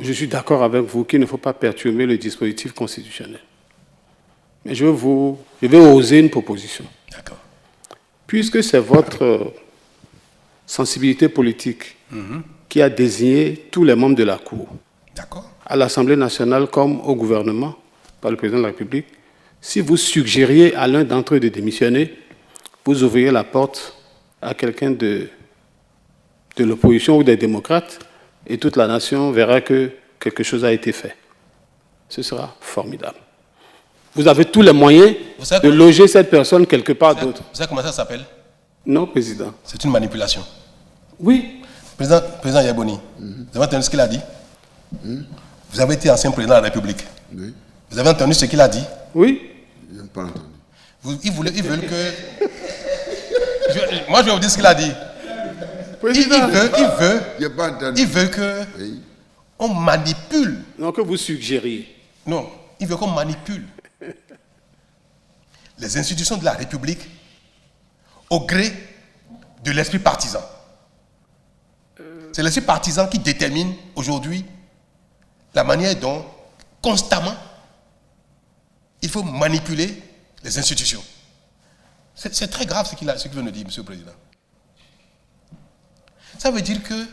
je suis d'accord avec vous qu'il ne faut pas perturber le dispositif constitutionnel. Mais je vais oser une proposition. D'accord. Puisque c'est votre sensibilité politique qui a désigné tous les membres de la Cour à l'Assemblée nationale comme au gouvernement par le président de la République, si vous suggériez à l'un d'entre eux de démissionner, vous ouvriez la porte à quelqu'un de l'opposition ou des démocrates et toute la nation verra que quelque chose a été fait. Ce sera formidable. Vous avez tous les moyens de loger cette personne quelque part d'autre. Vous savez comment ça s'appelle? Non, Président. C'est une manipulation. Oui. Président Yaboni, vous avez entendu ce qu'il a dit? Vous avez été ancien président de la République. Oui. Vous avez entendu ce qu'il a dit? Oui. Je n'ai pas entendu. Ils veulent que... moi, je vais vous dire ce qu'il a dit. Président. Il veut que on manipule. Non, que vous suggériez. Non, il veut qu'on manipule les institutions de la République au gré de l'esprit partisan. C'est l'esprit partisan qui détermine aujourd'hui la manière dont, constamment, il faut manipuler les institutions. C'est très grave ce qu'il veut nous dire, Monsieur le Président. Ça veut dire que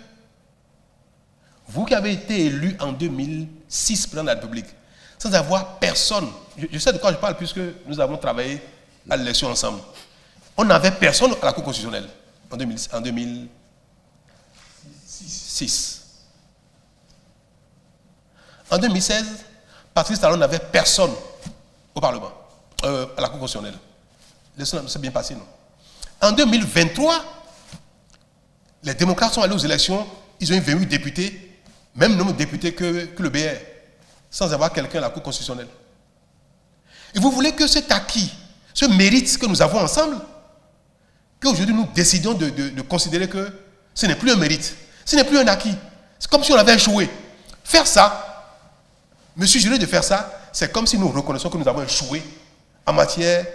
vous qui avez été élu en 2006 président de la République, sans avoir personne, je sais de quoi je parle puisque nous avons travaillé à l'élection ensemble, on n'avait personne à la Cour constitutionnelle en 2006. En 2016, Patrice Talon n'avait personne au Parlement, à la Cour constitutionnelle. L'élection s'est bien passé, non? En 2023, les démocrates sont allés aux élections, ils ont eu 28 députés, même nombre de députés que le BR, sans avoir quelqu'un à la Cour constitutionnelle. Et vous voulez que cet acquis, ce mérite que nous avons ensemble, qu'aujourd'hui nous décidons de considérer que ce n'est plus un mérite, ce n'est plus un acquis. C'est comme si on avait échoué. Faire ça, me suggérer de faire ça, c'est comme si nous reconnaissons que nous avons échoué en matière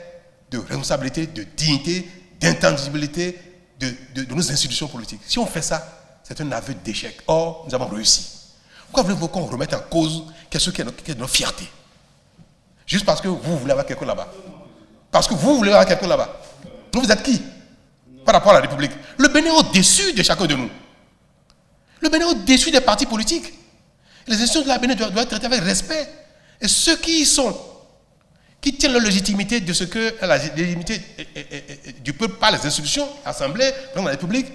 de responsabilité, de dignité, d'intangibilité de nos institutions politiques. Si on fait ça, c'est un aveu d'échec. Or, nous avons réussi. Pourquoi voulez-vous qu'on remette en cause quelque chose qui est de notre fierté? Juste parce que vous voulez avoir quelqu'un là-bas. Parce que vous voulez avoir quelqu'un là-bas. Vous êtes qui par rapport à la République? Le Bénin est au-dessus de chacun de nous. Le Bénin est au-dessus des partis politiques. Les institutions de la Bénin doivent être traitées avec respect. Et ceux qui y sont, qui tiennent la légitimité de ce que la légitimité du peuple par les institutions, l'Assemblée, la République,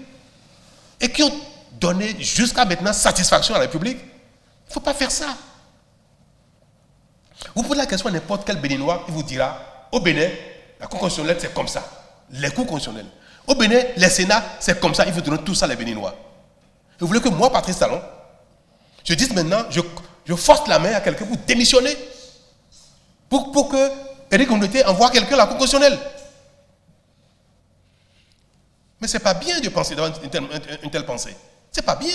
et qui ont donné jusqu'à maintenant satisfaction à la République, il ne faut pas faire ça. Vous posez la question à n'importe quel Béninois, il vous dira, au Bénin, la Cour constitutionnelle, c'est comme ça. Les cours constitutionnels. Au Bénin, les Sénats, c'est comme ça, il faut donner tout ça les Béninois. Et vous voulez que moi, Patrice Talon, je dise maintenant, je force la main à quelqu'un pour démissionner, pour que Éric Ngoundoué envoie quelqu'un à la Cour constitutionnelle. Mais ce n'est pas bien de penser d'avoir une telle pensée. Ce n'est pas bien.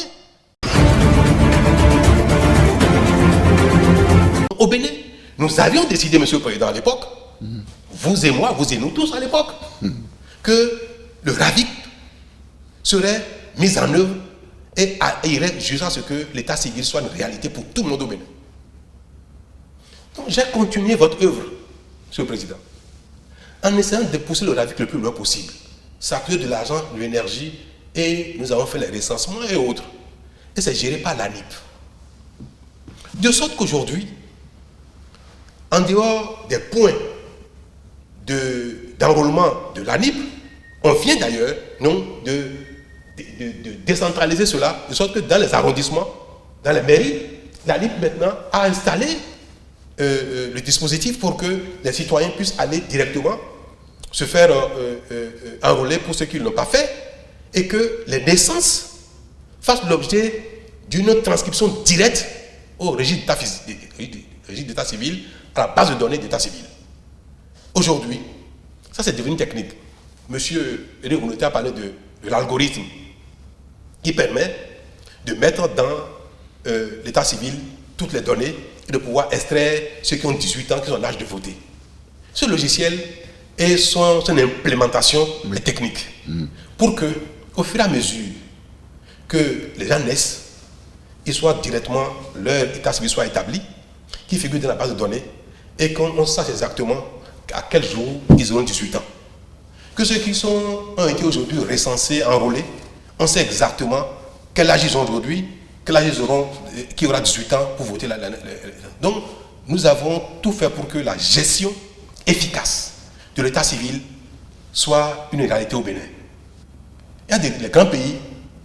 Au Bénin, nous avions décidé, Monsieur le Président, à l'époque, vous et moi, vous et nous tous à l'époque, que le RAVIC serait mis en œuvre et irait jusqu'à ce que l'état civil soit une réalité pour tout le monde au Bénin. Donc j'ai continué votre œuvre, Monsieur le Président, en essayant de pousser le RAVIC le plus loin possible. Ça coûte de l'argent, de l'énergie, et nous avons fait les recensements et autres. Et c'est géré par l'ANIP. De sorte qu'aujourd'hui, en dehors des points d'enrôlement de l'ANIP, on vient d'ailleurs de décentraliser cela, de sorte que dans les arrondissements, dans les mairies, l'ANIP maintenant a installé le dispositif pour que les citoyens puissent aller directement se faire enrôler pour ceux qui ne l'ont pas fait, et que les naissances fassent l'objet d'une transcription directe au registre d'état civil, à la base de données d'état civil. Aujourd'hui, ça c'est devenu technique. Monsieur Éric Ngoundoué a parlé de l'algorithme qui permet de mettre dans l'état civil toutes les données et de pouvoir extraire ceux qui ont 18 ans, qui sont en âge de voter. Ce logiciel et son implémentation est technique. Pour que, au fur et à mesure que les gens naissent, leur état civil soit établi, qu'ils figurent dans la base de données et qu'on sache exactement à quel jour ils auront 18 ans. Que ceux qui ont été aujourd'hui recensés, enrôlés, on sait exactement quel âge ils ont aujourd'hui, quel âge ils auront, qui aura 18 ans pour voter. Donc, nous avons tout fait pour que la gestion efficace de l'état civil soit une réalité au Bénin. Il y a des grands pays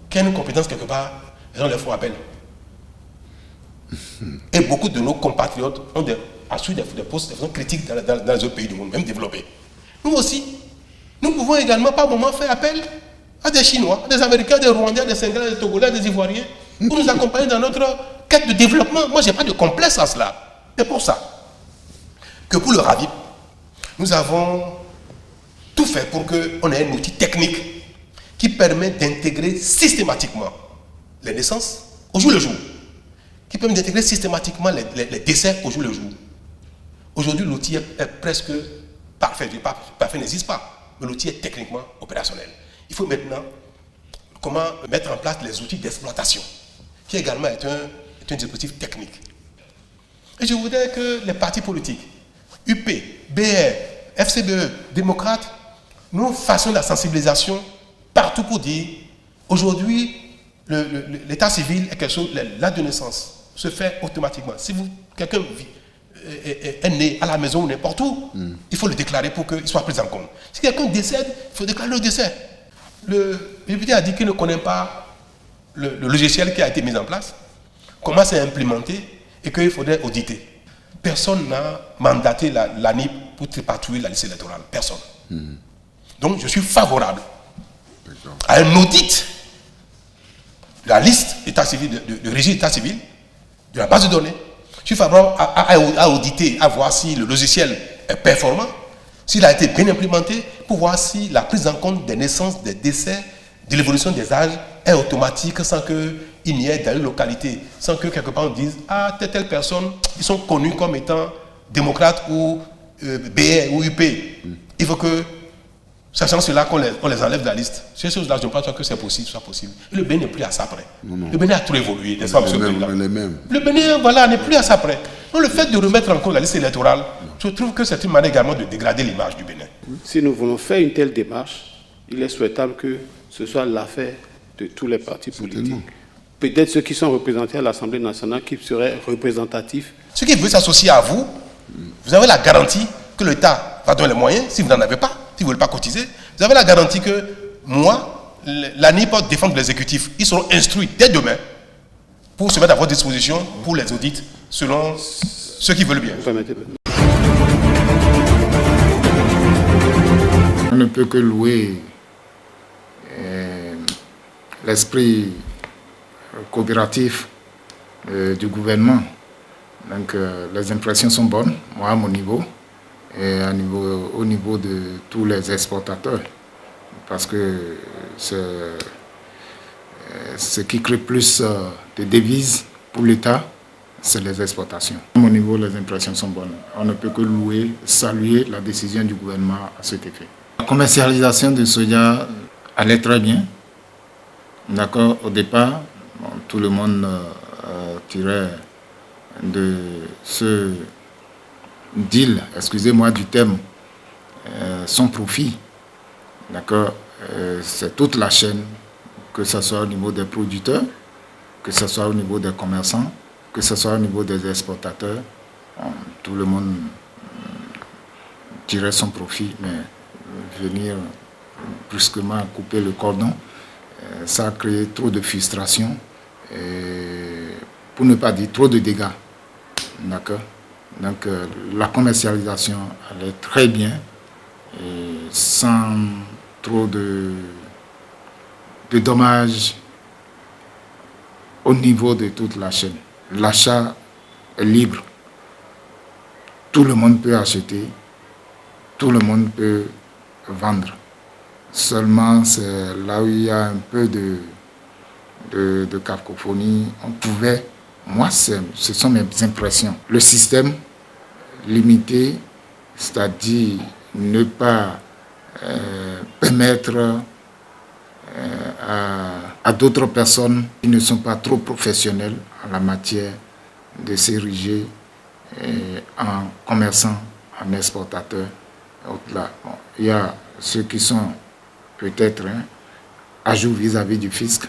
qui ont une compétence quelque part, les gens leur font appel. Et beaucoup de nos compatriotes ont assuré des postes de façon critique dans les autres pays du monde, même développés. Nous aussi, nous pouvons également par moment faire appel à des Chinois, à des Américains, des Rwandais, des Sénégalais, des Togolais, des Ivoiriens, pour nous accompagner dans notre quête de développement. Moi, je n'ai pas de complexe à cela. C'est pour ça que pour le RAVIP, nous avons tout fait pour qu'on ait un outil technique qui permet d'intégrer systématiquement les naissances au jour le jour, qui permet d'intégrer systématiquement les décès au jour le jour. Aujourd'hui, l'outil est presque parfait. Parfait n'existe pas, mais l'outil est techniquement opérationnel. Il faut maintenant comment mettre en place les outils d'exploitation, qui également est un dispositif technique. Et je voudrais que les partis politiques, UP, BR, FCBE, démocrates, nous fassions la sensibilisation partout pour dire aujourd'hui, l'état civil est quelque chose, l'acte de naissance se fait automatiquement. Si quelqu'un est né à la maison ou n'importe où, il faut le déclarer pour qu'il soit pris en compte. Si quelqu'un décède, il faut déclarer le décès. Le député a dit qu'il ne connaît pas le logiciel qui a été mis en place, comment c'est implémenté et qu'il faudrait auditer. Personne n'a mandaté l'ANIP pour tripatouiller la liste électorale. Personne. Donc je suis favorable à un audit de la liste état civil, de registre état civil, de la base de données. Je suis favorable à auditer, à voir si le logiciel est performant, s'il a été bien implémenté, pour voir si la prise en compte des naissances, des décès, de l'évolution des âges est automatique sans qu'il n'y ait dans une localité, sans que quelque part on dise « Ah, telle personne, ils sont connus comme étant démocrates ou BR ou UP. » Il faut que, sachant cela, qu'on les enlève de la liste. Ces choses-là, je ne pense pas que c'est possible, soit possible. Et le Bénin n'est plus à ça près. Le Bénin a tout évolué, n'est-ce pas, monsieur le Président? Le Bénin, voilà, n'est plus à ça près. Donc le fait de remettre en cause la liste électorale, je trouve que c'est une manière également de dégrader l'image du Bénin. Si nous voulons faire une telle démarche, il est souhaitable que ce soit l'affaire de tous les partis politiques. Peut-être ceux qui sont représentés à l'Assemblée nationale qui seraient représentatifs. Ceux qui veulent s'associer à vous, vous avez la garantie que l'État va donner les moyens, si vous n'en avez pas, si vous ne voulez pas cotiser. Vous avez la garantie que moi, l'ANIP peut défendre l'exécutif. Ils seront instruits dès demain pour se mettre à votre disposition pour les audits selon ceux qui veulent bien. On ne peut que louer l'esprit coopératif du gouvernement. Donc les impressions sont bonnes, moi à mon niveau, et au niveau de tous les exportateurs, parce que ce qui crée plus de devises pour l'État, c'est les exportations. À mon niveau, les impressions sont bonnes. On ne peut que louer, saluer la décision du gouvernement à cet effet. La commercialisation de soja allait très bien. D'accord, au départ, tout le monde tirait de ce deal, excusez-moi du terme, son profit. D'accord, c'est toute la chaîne, que ce soit au niveau des producteurs, que ce soit au niveau des commerçants, que ce soit au niveau des exportateurs. Tout le monde tirait son profit, mais venir brusquement couper le cordon, ça a créé trop de frustration, pour ne pas dire trop de dégâts. D'accord. Donc la commercialisation allait très bien, sans trop de dommages au niveau de toute la chaîne. L'achat est libre. Tout le monde peut acheter, tout le monde peut vendre. Seulement, c'est là où il y a un peu de cacophonie. On pouvait, moi, ce sont mes impressions. Le système limité, c'est-à-dire ne pas permettre à d'autres personnes qui ne sont pas trop professionnelles en la matière de s'ériger en commerçant, en exportateur. Bon, il y a ceux qui sont peut-être ajouts vis-à-vis du fisc,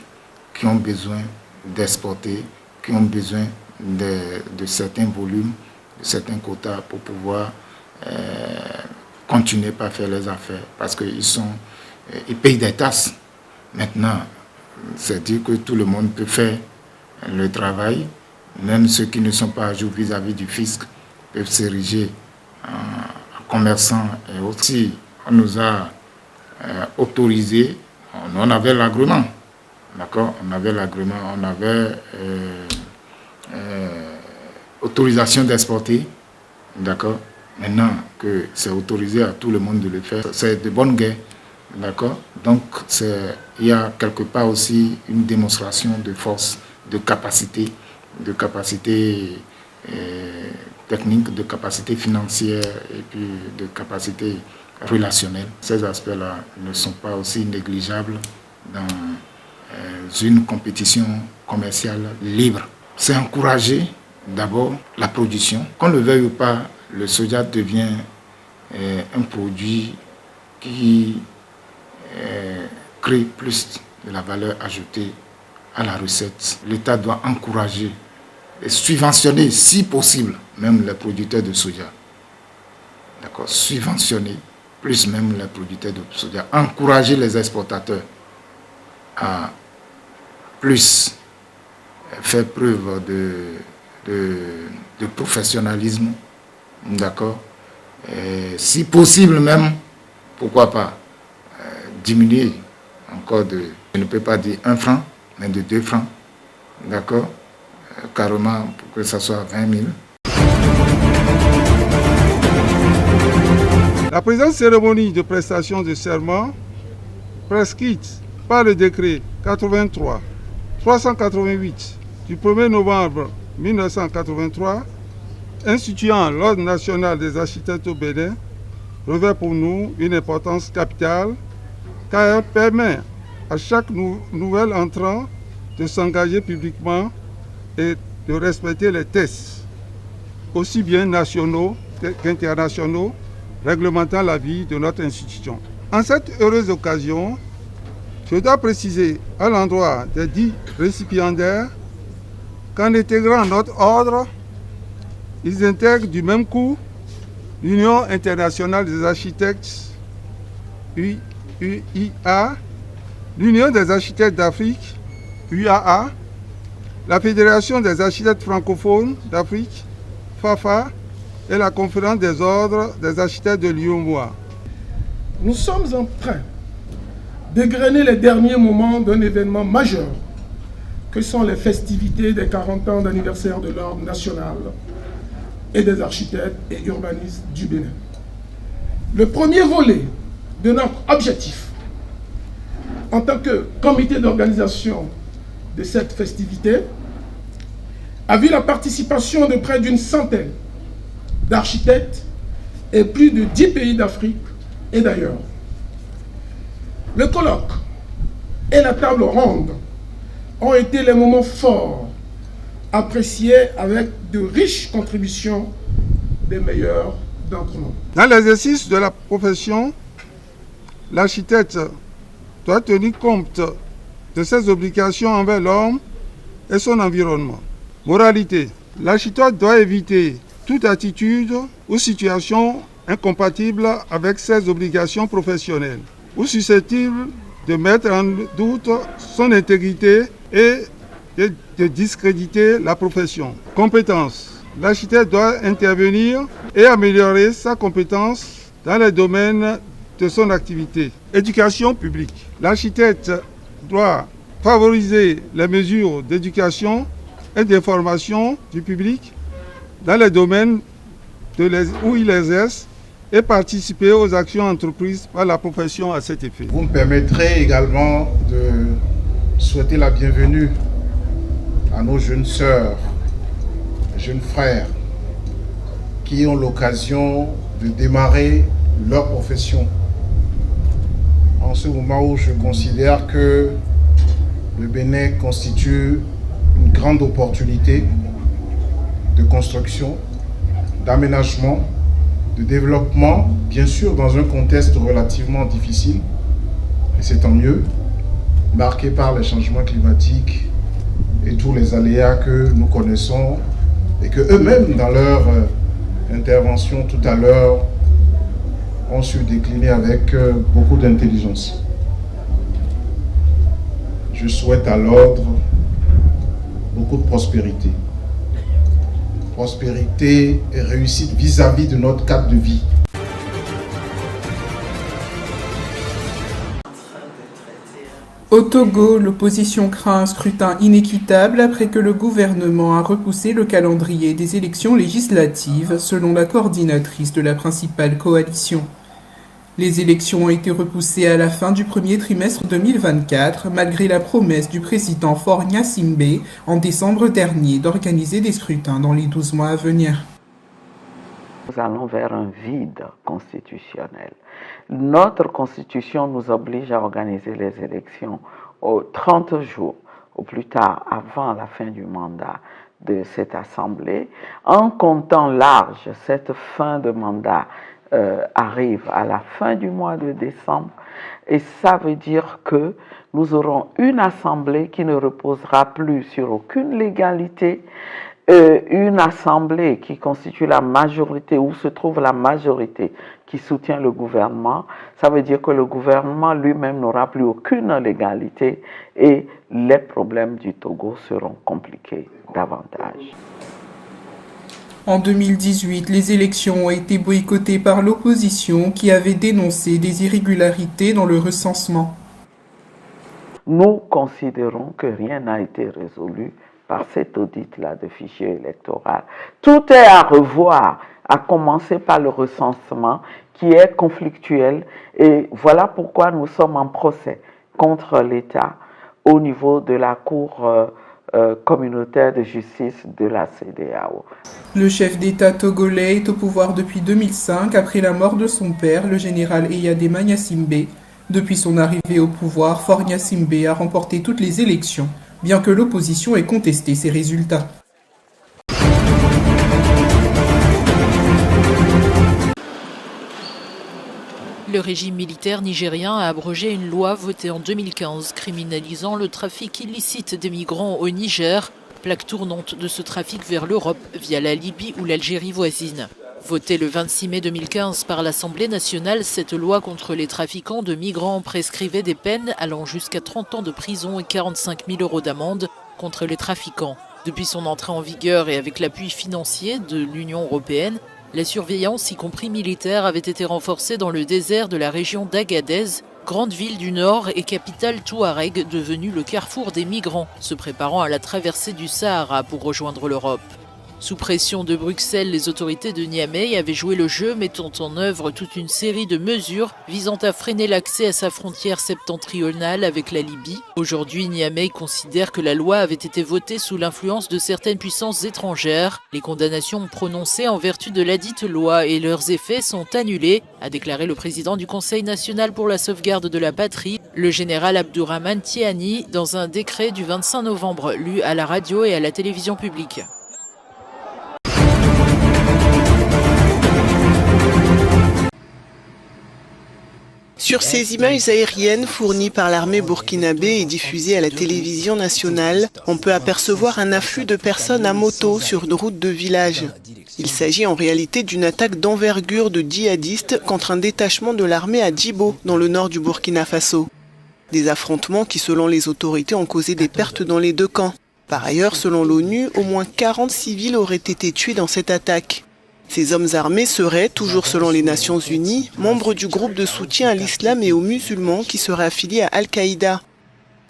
qui ont besoin d'exporter, qui ont besoin de certains volumes, de certains quotas pour pouvoir continuer par faire les affaires, parce qu'ils payent des taxes. Maintenant, c'est dire que tout le monde peut faire le travail, même ceux qui ne sont pas à jour vis-à-vis du fisc peuvent s'ériger en commerçants et aussi. On nous a autorisé, on avait l'agrément, d'accord, on avait l'agrément, on avait autorisation d'exporter, d'accord. Maintenant que c'est autorisé à tout le monde de le faire, c'est de bonne guerre, d'accord. Donc il y a quelque part aussi une démonstration de force, de capacité technique, de capacité financière et puis de capacité relationnelle. Ces aspects-là ne sont pas aussi négligeables dans une compétition commerciale libre. C'est encourager d'abord la production. Qu'on le veuille ou pas, le soja devient un produit qui crée plus de la valeur ajoutée à la recette. L'État doit encourager et subventionner, si possible, même les producteurs de soja. D'accord, subventionner plus même les producteurs de soja. Encourager les exportateurs à plus faire preuve de professionnalisme. D'accord. Si possible même, pourquoi pas diminuer encore je ne peux pas dire 1 franc, mais de 2 francs. D'accord. Carrément pour que ça soit 20 000. La présente cérémonie de prestation de serment, prescrite par le décret 83-388 du 1er novembre 1983, instituant l'Ordre national des architectes au Bénin, revêt pour nous une importance capitale car elle permet à chaque nouvel entrant de s'engager publiquement et de respecter les textes, aussi bien nationaux qu'internationaux, réglementant la vie de notre institution. En cette heureuse occasion, je dois préciser à l'endroit des 10 récipiendaires qu'en intégrant notre ordre, ils intègrent du même coup l'Union internationale des architectes, UIA, l'Union des architectes d'Afrique, UAA, la Fédération des architectes francophones d'Afrique, FAFA, et la Conférence des ordres des architectes de l'UOMOA. Nous sommes en train d'égrener les derniers moments d'un événement majeur que sont les festivités des 40 ans d'anniversaire de l'Ordre national et des architectes et urbanistes du Bénin. Le premier volet de notre objectif en tant que comité d'organisation de cette festivité a vu la participation de près d'une centaine d'architectes et plus de 10 pays d'Afrique et d'ailleurs. Le colloque et la table ronde ont été les moments forts, appréciés avec de riches contributions des meilleurs d'entre nous. Dans l'exercice de la profession, l'architecte doit tenir compte de ses obligations envers l'homme et son environnement. Moralité, l'architecte doit éviter toute attitude ou situation incompatible avec ses obligations professionnelles ou susceptible de mettre en doute son intégrité et de discréditer la profession. Compétence. L'architecte doit intervenir et améliorer sa compétence dans les domaines de son activité. Éducation publique. L'architecte doit favoriser les mesures d'éducation et d'information du public dans les domaines où il exerce et participer aux actions entreprises par la profession à cet effet. Vous me permettrez également de souhaiter la bienvenue à nos jeunes sœurs, jeunes frères qui ont l'occasion de démarrer leur profession. En ce moment où je considère que le Bénin constitue une grande opportunité de construction, d'aménagement, de développement, bien sûr dans un contexte relativement difficile, et c'est tant mieux, marqué par les changements climatiques et tous les aléas que nous connaissons et que eux-mêmes, dans leur intervention tout à l'heure, ont su décliner avec beaucoup d'intelligence. Je souhaite à l'ordre beaucoup de prospérité. Prospérité et réussite vis-à-vis de notre cadre de vie. Au Togo, l'opposition craint un scrutin inéquitable après que le gouvernement a repoussé le calendrier des élections législatives selon la coordinatrice de la principale coalition. Les élections ont été repoussées à la fin du premier trimestre 2024, malgré la promesse du président Faure Gnassingbé en décembre dernier d'organiser des scrutins dans les 12 mois à venir. Nous allons vers un vide constitutionnel. Notre constitution nous oblige à organiser les élections aux 30 jours, au plus tard avant la fin du mandat de cette assemblée. En comptant large, cette fin de mandat arrive à la fin du mois de décembre et ça veut dire que nous aurons une assemblée qui ne reposera plus sur aucune légalité, une assemblée qui constitue la majorité, où se trouve la majorité qui soutient le gouvernement. Ça veut dire que le gouvernement lui-même n'aura plus aucune légalité et les problèmes du Togo seront compliqués davantage. En 2018, les élections ont été boycottées par l'opposition qui avait dénoncé des irrégularités dans le recensement. Nous considérons que rien n'a été résolu par cet audit-là de fichier électoral. Tout est à revoir, à commencer par le recensement qui est conflictuel et voilà pourquoi nous sommes en procès contre l'État au niveau de la Cour communautaire de justice de la CEDEAO. Le chef d'État togolais est au pouvoir depuis 2005 après la mort de son père, le général Eyadema Gnassingbé. Depuis son arrivée au pouvoir, Faure Gnassingbé a remporté toutes les élections, bien que l'opposition ait contesté ses résultats. Le régime militaire nigérien a abrogé une loi votée en 2015 criminalisant le trafic illicite des migrants au Niger, plaque tournante de ce trafic vers l'Europe via la Libye ou l'Algérie voisine. Votée le 26 mai 2015 par l'Assemblée nationale, cette loi contre les trafiquants de migrants prescrivait des peines allant jusqu'à 30 ans de prison et 45 000 € d'amende contre les trafiquants. Depuis son entrée en vigueur et avec l'appui financier de l'Union européenne, la surveillance, y compris militaire, avait été renforcée dans le désert de la région d'Agadez, grande ville du Nord et capitale touareg devenue le carrefour des migrants, se préparant à la traversée du Sahara pour rejoindre l'Europe. Sous pression de Bruxelles, les autorités de Niamey avaient joué le jeu, mettant en œuvre toute une série de mesures visant à freiner l'accès à sa frontière septentrionale avec la Libye. Aujourd'hui, Niamey considère que la loi avait été votée sous l'influence de certaines puissances étrangères. Les condamnations prononcées en vertu de ladite loi et leurs effets sont annulés, a déclaré le président du Conseil national pour la sauvegarde de la patrie, le général Abdourahmane Tiani, dans un décret du 25 novembre lu à la radio et à la télévision publique. Sur ces images aériennes fournies par l'armée burkinabé et diffusées à la télévision nationale, on peut apercevoir un afflux de personnes à moto sur une route de village. Il s'agit en réalité d'une attaque d'envergure de djihadistes contre un détachement de l'armée à Djibo, dans le nord du Burkina Faso. Des affrontements qui, selon les autorités, ont causé des pertes dans les deux camps. Par ailleurs, selon l'ONU, au moins 40 civils auraient été tués dans cette attaque. Ces hommes armés seraient, toujours selon les Nations Unies, membres du groupe de soutien à l'islam et aux musulmans qui serait affilié à Al-Qaïda.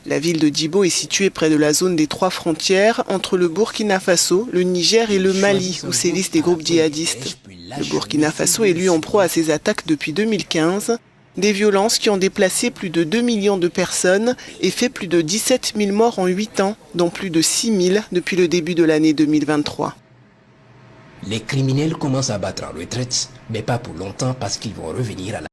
La ville de Djibo est située près de la zone des 3 frontières entre le Burkina Faso, le Niger et le Mali, où sévissent des groupes djihadistes. Le Burkina Faso est lui en proie à ces attaques depuis 2015, des violences qui ont déplacé plus de 2 millions de personnes et fait plus de 17 000 morts en 8 ans, dont plus de 6 000 depuis le début de l'année 2023. Les criminels commencent à battre en retraite, mais pas pour longtemps parce qu'ils vont revenir à la...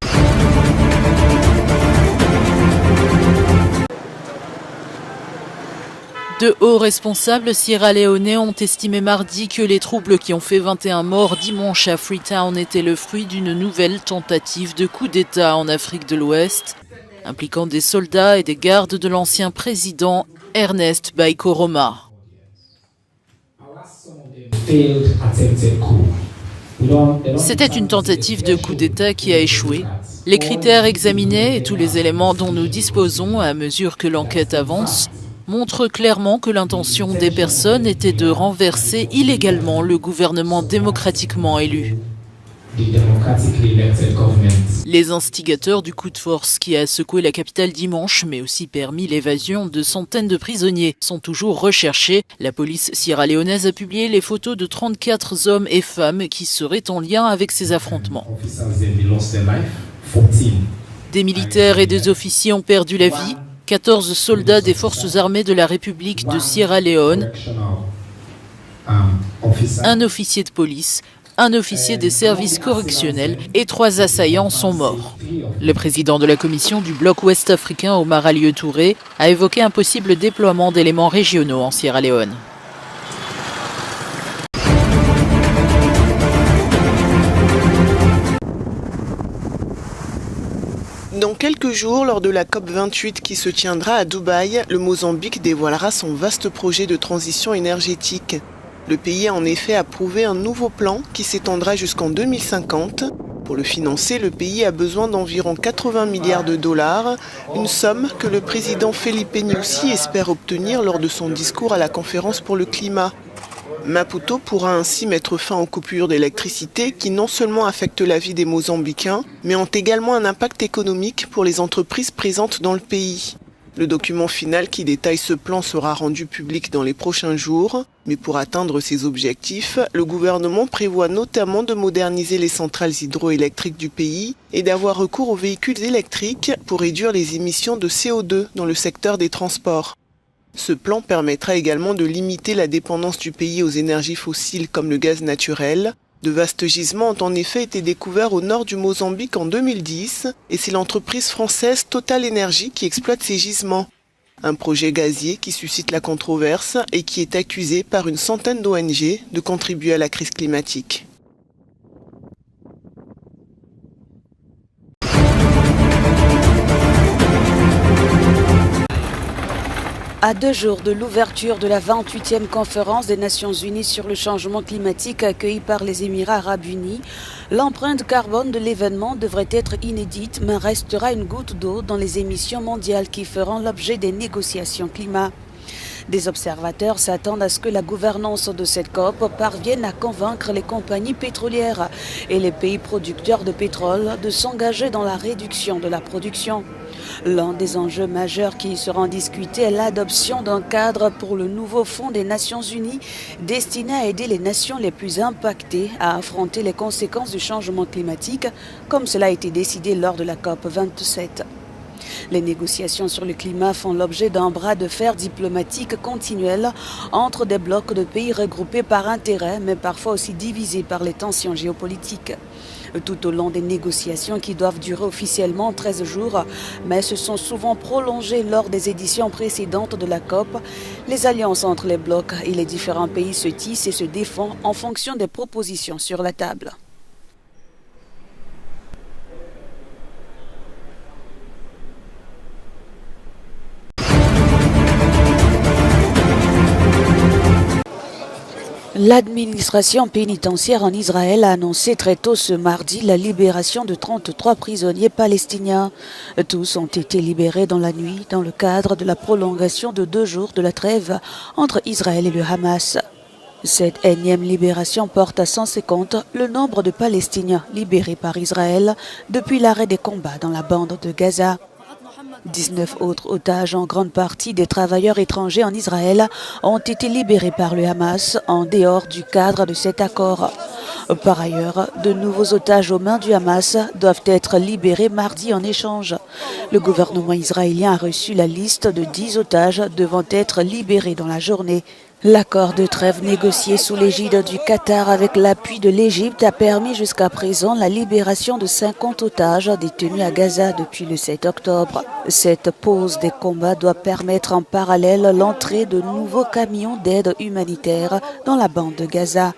De hauts responsables sierra-léonais ont estimé mardi que les troubles qui ont fait 21 morts dimanche à Freetown étaient le fruit d'une nouvelle tentative de coup d'État en Afrique de l'Ouest, impliquant des soldats et des gardes de l'ancien président Ernest Bai Koroma. C'était une tentative de coup d'État qui a échoué. Les critères examinés et tous les éléments dont nous disposons à mesure que l'enquête avance montrent clairement que l'intention des personnes était de renverser illégalement le gouvernement démocratiquement élu. Les instigateurs du coup de force qui a secoué la capitale dimanche, mais aussi permis l'évasion de centaines de prisonniers, sont toujours recherchés. La police sierra-léonaise a publié les photos de 34 hommes et femmes qui seraient en lien avec ces affrontements. Des militaires et des officiers ont perdu la vie. 14 soldats des forces armées de la République de Sierra Leone, un officier de police, un officier des services correctionnels et 3 assaillants sont morts. Le président de la commission du bloc ouest africain, Omar Alieu Touré, a évoqué un possible déploiement d'éléments régionaux en Sierra Leone. Dans quelques jours, lors de la COP28 qui se tiendra à Dubaï, le Mozambique dévoilera son vaste projet de transition énergétique. Le pays a en effet approuvé un nouveau plan qui s'étendra jusqu'en 2050. Pour le financer, le pays a besoin d'environ 80 milliards de dollars, une somme que le président Felipe Nyusi espère obtenir lors de son discours à la conférence pour le climat. Maputo pourra ainsi mettre fin aux coupures d'électricité qui non seulement affectent la vie des Mozambicains, mais ont également un impact économique pour les entreprises présentes dans le pays. Le document final qui détaille ce plan sera rendu public dans les prochains jours, mais pour atteindre ces objectifs, le gouvernement prévoit notamment de moderniser les centrales hydroélectriques du pays et d'avoir recours aux véhicules électriques pour réduire les émissions de CO2 dans le secteur des transports. Ce plan permettra également de limiter la dépendance du pays aux énergies fossiles comme le gaz naturel. De vastes gisements ont en effet été découverts au nord du Mozambique en 2010 et c'est l'entreprise française Total Energy qui exploite ces gisements. Un projet gazier qui suscite la controverse et qui est accusé par une centaine d'ONG de contribuer à la crise climatique. À 2 jours de l'ouverture de la 28e conférence des Nations Unies sur le changement climatique accueillie par les Émirats arabes unis, l'empreinte carbone de l'événement devrait être inédite mais restera une goutte d'eau dans les émissions mondiales qui feront l'objet des négociations climat. Des observateurs s'attendent à ce que la gouvernance de cette COP parvienne à convaincre les compagnies pétrolières et les pays producteurs de pétrole de s'engager dans la réduction de la production. L'un des enjeux majeurs qui seront discutés est l'adoption d'un cadre pour le nouveau Fonds des Nations Unies destiné à aider les nations les plus impactées à affronter les conséquences du changement climatique, comme cela a été décidé lors de la COP 27. Les négociations sur le climat font l'objet d'un bras de fer diplomatique continuel entre des blocs de pays regroupés par intérêt, mais parfois aussi divisés par les tensions géopolitiques. Tout au long des négociations qui doivent durer officiellement 13 jours, mais se sont souvent prolongées lors des éditions précédentes de la COP, les alliances entre les blocs et les différents pays se tissent et se défendent en fonction des propositions sur la table. L'administration pénitentiaire en Israël a annoncé très tôt ce mardi la libération de 33 prisonniers palestiniens. Tous ont été libérés dans la nuit dans le cadre de la prolongation de 2 jours de la trêve entre Israël et le Hamas. Cette énième libération porte à 150 le nombre de Palestiniens libérés par Israël depuis l'arrêt des combats dans la bande de Gaza. 19 autres otages, en grande partie des travailleurs étrangers en Israël, ont été libérés par le Hamas en dehors du cadre de cet accord. Par ailleurs, de nouveaux otages aux mains du Hamas doivent être libérés mardi en échange. Le gouvernement israélien a reçu la liste de 10 otages devant être libérés dans la journée. L'accord de trêve négocié sous l'égide du Qatar avec l'appui de l'Égypte a permis jusqu'à présent la libération de 50 otages détenus à Gaza depuis le 7 octobre. Cette pause des combats doit permettre en parallèle l'entrée de nouveaux camions d'aide humanitaire dans la bande de Gaza.